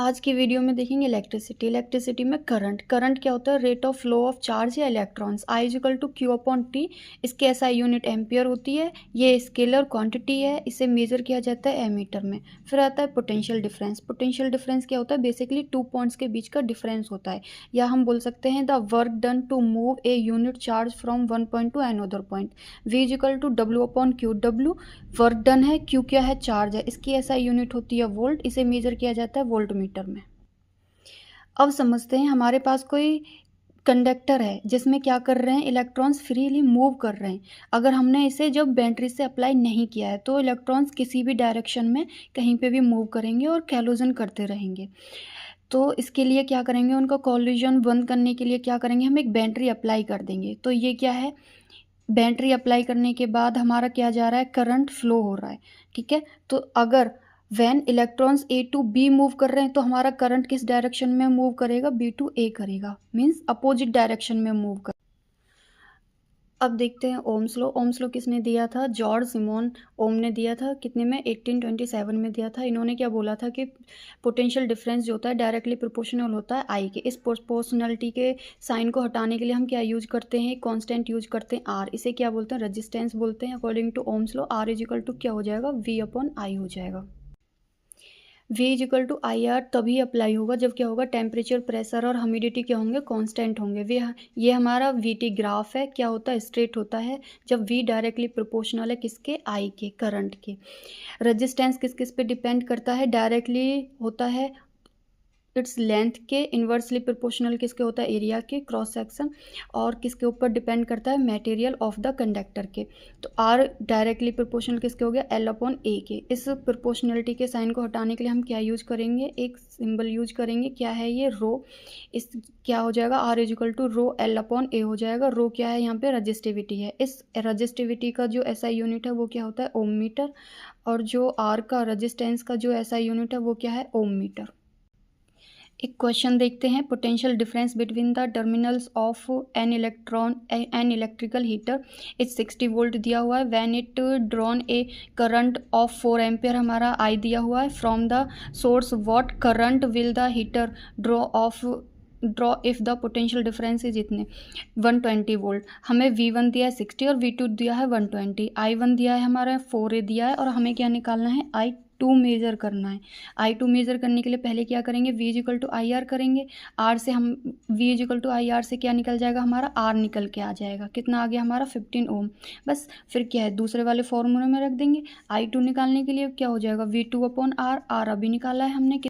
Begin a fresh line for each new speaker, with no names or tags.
आज की वीडियो में देखेंगे इलेक्ट्रिसिटी में करंट क्या होता है, rate of flow of charge या electrons. I is equal to Q upon T, इसकी SI यूनिट एम्पियर होती है। ये स्केलर क्वांटिटी है, इसे मेजर किया जाता है एमीटर में। फिर आता है पोटेंशियल डिफरेंस क्या होता है, बेसिकली 2 पॉइंट्स के बीच का डिफरेंस होता है, या हम बोल सकते हैं the work done to move a unit charge from one point to another point. V equal to W upon Q, W work done है, Q क्या है, चार्ज है, इसकी SI यूनिट होती है वोल्ट, इसे मेजर किया जाता है वोल्ट मीटर में। अब समझते हैं, हमारे पास कोई कंडक्टर है जिसमें क्या कर रहे हैं, इलेक्ट्रॉन्स फ्रीली मूव कर रहे हैं। अगर हमने इसे जब बैटरी से अप्लाई नहीं किया है तो इलेक्ट्रॉन्स किसी भी डायरेक्शन में कहीं पे भी मूव करेंगे और कोलिजन करते रहेंगे। तो इसके लिए क्या करेंगे, उनका कोलिजन बंद करने के लिए क्या करेंगे, हम एक बैटरी अप्लाई कर देंगे। तो ये क्या है, बैटरी अप्लाई करने के बाद हमारा क्या जा रहा है, करंट फ्लो हो रहा है। ठीक है, तो अगर when electrons A to B move कर रहे हैं तो हमारा करंट किस डायरेक्शन में मूव करेगा, B टू A करेगा, मीन्स अपोजिट डायरेक्शन में मूव कर। अब देखते हैं ओम्स लॉ किसने दिया था, जॉर्ज सिमोन ओम ने दिया था। कितने में, 1827 में दिया था। इन्होंने क्या बोला था कि पोटेंशियल डिफरेंस जो होता है डायरेक्टली प्रोपोर्शनल होता है आई के। इस प्रोपोर्शनलिटी के साइन को हटाने के लिए हम क्या यूज करते हैं, कांस्टेंट यूज करते हैं आर। इसे क्या बोलते हैं, रेजिस्टेंस बोलते हैं। According to Ohm's law R equal to क्या हो जाएगा, V अपॉन आई हो जाएगा। V equal to I R तभी अप्लाई होगा जब क्या होगा, टेम्परेचर, प्रेशर और ह्यूमिडिटी क्या होंगे, कांस्टेंट होंगे। ये हमारा VT ग्राफ है, क्या होता है, स्ट्रेट होता है जब V डायरेक्टली प्रोपोर्शनल है किसके, I के, करंट के। रेजिस्टेंस किस किस पे डिपेंड करता है, डायरेक्टली होता है इट्स लेंथ के, इन्वर्सली प्रोपोर्शनल किसके होता है, एरिया के, क्रॉस सेक्शन, और किसके ऊपर डिपेंड करता है, मटेरियल ऑफ द कंडक्टर के। तो आर डायरेक्टली प्रोपोर्शनल किसके हो गया, L अपॉन A के। इस प्रोपोर्शनलिटी के साइन को हटाने के लिए हम क्या यूज करेंगे, एक सिंबल यूज करेंगे, क्या है ये, रो। इस क्या हो जाएगा, R equal to rho L upon A हो जाएगा। रो क्या है, यहाँ पे रजिस्टिविटी है। इस रजिस्टिविटी का जो SI यूनिट है वो क्या होता है, ओम मीटर, और जो आर का रजिस्टेंस का जो SI यूनिट है वो क्या है, ओम मीटर। एक क्वेश्चन देखते हैं, potential difference between the terminals of an electrical heater is 60 volt दिया हुआ है। When it drawn A current of 4 ampere, हमारा आई दिया हुआ है, from the source what current will the heater draw if the potential difference is इतने 120 volt. हमें V1 दिया है 60 और V2 दिया है 120। I1 दिया है हमारा 4A दिया है, और हमें क्या निकालना है, I2 मेज़र करना है। I2 मेज़र करने के लिए पहले क्या करेंगे, V equal to I R करेंगे। R से हम V equal to I R से क्या निकल जाएगा, हमारा R निकल के आ जाएगा। कितना आ गया हमारा, 15 ओम। बस फिर क्या है, दूसरे वाले फॉर्मूले में रख देंगे। I2 निकालने के लिए क्या हो जाएगा, V2 अपॉन R। R अभी निकाला है हमने।